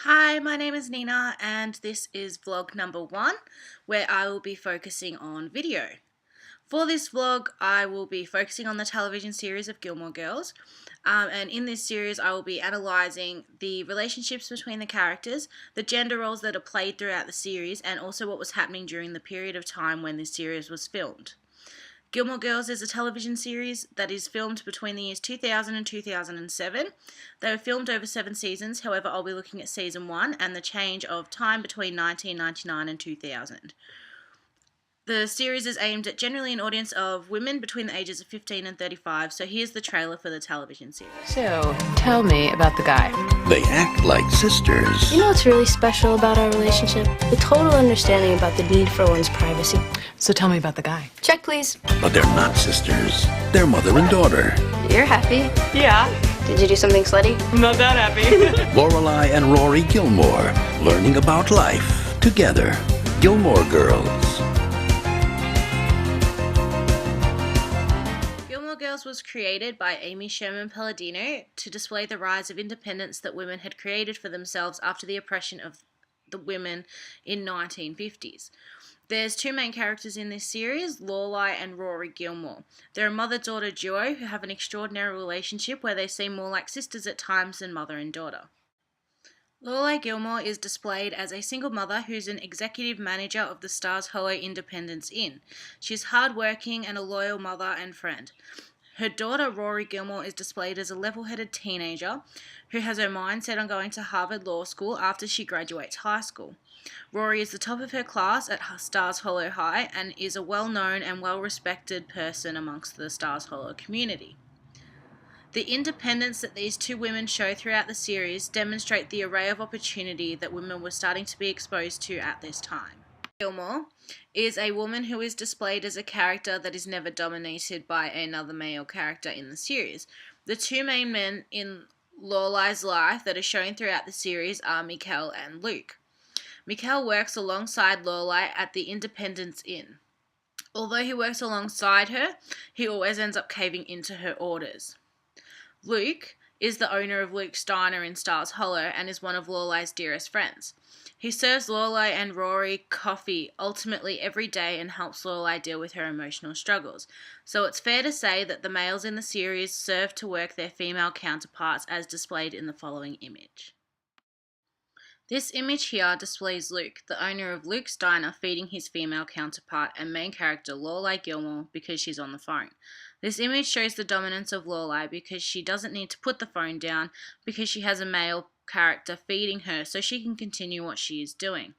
Hi, my name is Nina, and this is vlog number 1, where I will be focusing on video. For this vlog, I will be focusing on the television series of Gilmore Girls, and in this series I will be analysing the relationships between the characters, the gender roles that are played throughout the series, and also what was happening during the period of time when this series was filmed. Gilmore Girls is a television series that is filmed between the years 2000 and 2007. They were filmed over 7 seasons, however I'll be looking at season 1 and the change of time between 1999 and 2000. The series is aimed at generally an audience of women between the ages of 15 and 35, so here's the trailer for the television series. So, tell me about the guy. They act like sisters. You know what's really special about our relationship? The total understanding about the need for one's privacy. So tell me about the guy. Check, please. But they're not sisters. They're mother and daughter. You're happy. Yeah, Did you do something slutty? not that happy. Lorelai and Rory Gilmore, learning about life together. Gilmore Girls. Gilmore Girls was created by Amy Sherman Palladino to display the rise of independence that women had created for themselves after the oppression of the women in 1950s. There's 2 main characters in this series, Lorelai and Rory Gilmore. They're a mother-daughter duo who have an extraordinary relationship where they seem more like sisters at times than mother and daughter. Lorelai Gilmore is displayed as a single mother who's an executive manager of the Stars Hollow Independence Inn. She's hardworking and a loyal mother and friend. Her daughter, Rory Gilmore, is displayed as a level-headed teenager who has her mind set on going to Harvard Law School after she graduates high school. Rory is the top of her class at Stars Hollow High and is a well-known and well-respected person amongst the Stars Hollow community. The independence that these 2 women show throughout the series demonstrate the array of opportunity that women were starting to be exposed to at this time. Gilmore is a woman who is displayed as a character that is never dominated by another male character in the series. The 2 main men in Lorelai's life that are shown throughout the series are Mikel and Luke. Mikel works alongside Lorelai at the Independence Inn. Although he works alongside her, he always ends up caving into her orders. Luke is the owner of Luke's Diner in Stars Hollow and is one of Lorelai's dearest friends. He serves Lorelai and Rory coffee ultimately every day and helps Lorelai deal with her emotional struggles. So it's fair to say that the males in the series serve to work their female counterparts as displayed in the following image. This image here displays Luke, the owner of Luke's Diner, feeding his female counterpart and main character Lorelai Gilmore because she's on the phone. This image shows the dominance of Lorelai because she doesn't need to put the phone down because she has a male character feeding her so she can continue what she is doing.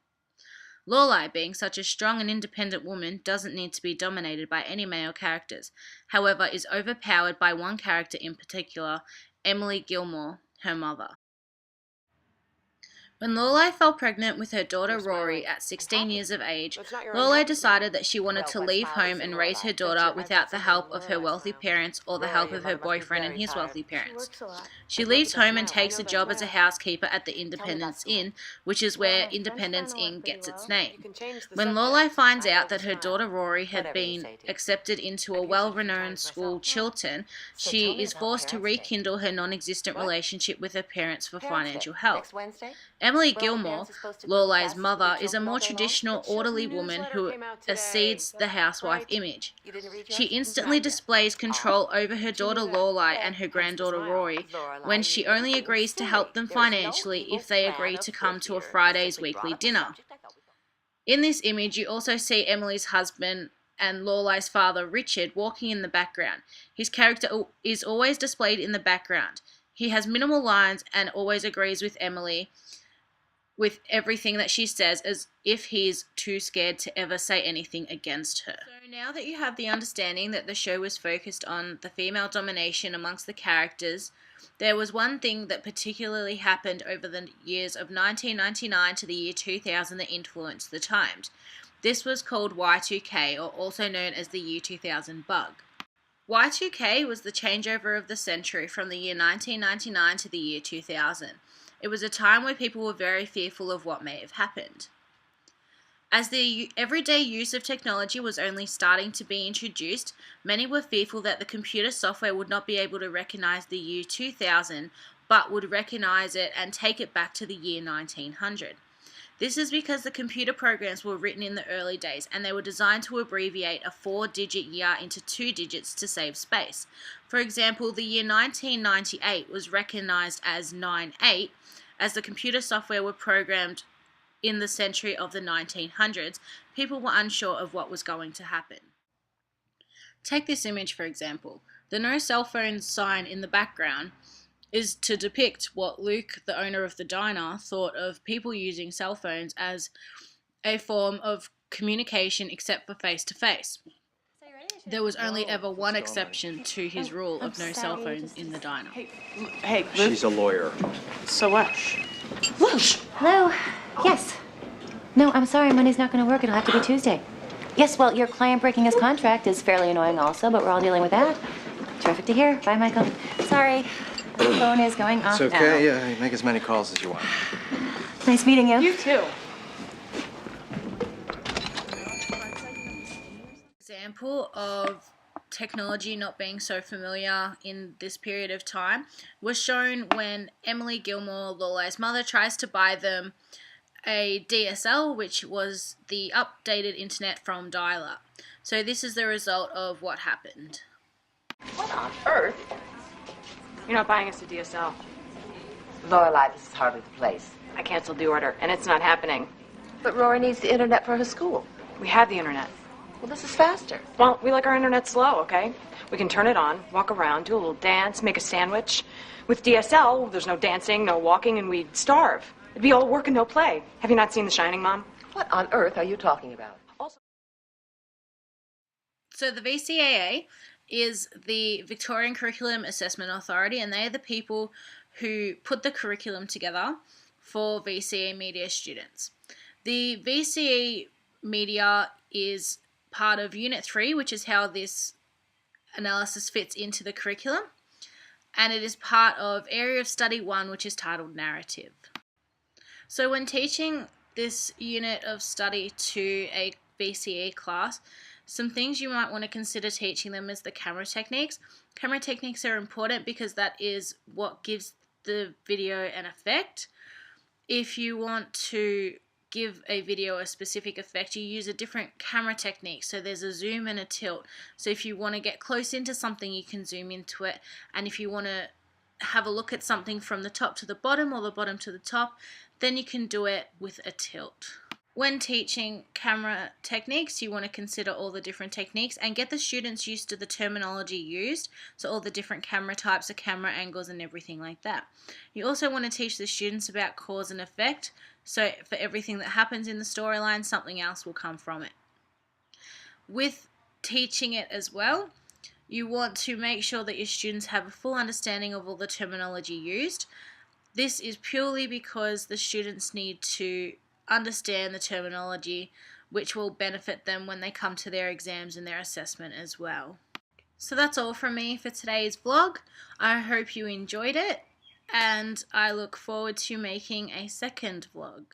Lorelai, being such a strong and independent woman, doesn't need to be dominated by any male characters, however is overpowered by one character in particular, Emily Gilmore, her mother. When Lorelai fell pregnant with her daughter Rory at 16 years of age, Lorelai decided that she wanted to leave home and raise her daughter without the help of her wealthy parents or the help of her boyfriend and his wealthy parents. She leaves home and takes a job as a housekeeper at the Independence Inn, which is where Independence Inn gets its name. When Lorelai finds out that her daughter Rory had been accepted into a well-renowned school, Chilton, she is forced to rekindle her non-existent relationship with her parents for financial help. Emily Gilmore, Lorelai's mother, is a more traditional, orderly woman who exceeds the housewife image. She instantly displays control over her daughter Lorelai and her granddaughter Rory when she only agrees to help them financially if they agree to come to a Friday's weekly dinner. In this image, you also see Emily's husband and Lorelai's father, Richard, walking in the background. His character is always displayed in the background. He has minimal lines and always agrees with Emily with everything that she says as if he's too scared to ever say anything against her. So now that you have the understanding that the show was focused on the female domination amongst the characters, there was one thing that particularly happened over the years of 1999 to the year 2000 that influenced the times. This was called Y2K, or also known as the year 2000 bug. Y2K was the changeover of the century from the year 1999 to the year 2000. It was a time where people were very fearful of what may have happened. As the everyday use of technology was only starting to be introduced, many were fearful that the computer software would not be able to recognize the year 2000 but would recognize it and take it back to the year 1900. This is because the computer programs were written in the early days and they were designed to abbreviate a 4-digit year into 2 digits to save space. For example, the year 1998 was recognized as 98 as the computer software were programmed in the century of the 1900s. People were unsure of what was going to happen. Take this image for example. The no cell phone sign in the background is to depict what Luke, the owner of the diner, thought of people using cell phones as a form of communication except for face-to-face. There was only ever one exception to his rule of no cell phones in the diner. Hey, Luke. She's a lawyer. So what? Luke! Hello? Yes. No, I'm sorry, Monday's not going to work. It'll have to be Tuesday. Yes, well, your client breaking his contract is fairly annoying also, but we're all dealing with that. Terrific to hear. Bye, Michael. Sorry. The phone is going off It's okay. Yeah, make as many calls as you want. Nice meeting you. You too. Example of technology not being so familiar in this period of time was shown when Emily Gilmore, Lorelai's mother, tries to buy them a DSL, which was the updated internet from dial-up. So this is the result of what happened. What on earth? You're not buying us a DSL. Lorelai, this is hardly the place. I canceled the order, and it's not happening. But Rory needs the internet for her school. We have the internet. Well, this is faster. Well, we like our internet slow, okay? We can turn it on, walk around, do a little dance, make a sandwich. With DSL, there's no dancing, no walking, and we'd starve. It'd be all work and no play. Have you not seen The Shining, Mom? What on earth are you talking about? So the VCAA is the Victorian Curriculum Assessment Authority, and they are the people who put the curriculum together for VCE media students. The VCE media is part of Unit 3, which is how this analysis fits into the curriculum, and it is part of Area of Study 1, which is titled Narrative. So when teaching this unit of study to a VCE class, some things you might want to consider teaching them is the camera techniques. Camera techniques are important because that is what gives the video an effect. If you want to give a video a specific effect, you use a different camera technique. So there's a zoom and a tilt. So if you want to get close into something, you can zoom into it. And if you want to have a look at something from the top to the bottom or the bottom to the top, then you can do it with a tilt. When teaching camera techniques, you want to consider all the different techniques and get the students used to the terminology used, so all the different camera types, the camera angles and everything like that. You also want to teach the students about cause and effect, so for everything that happens in the storyline, something else will come from it. With teaching it as well, you want to make sure that your students have a full understanding of all the terminology used. This is purely because the students need to understand the terminology, which will benefit them when they come to their exams and their assessment as well. So that's all from me for today's vlog. I hope you enjoyed it, and I look forward to making a second vlog.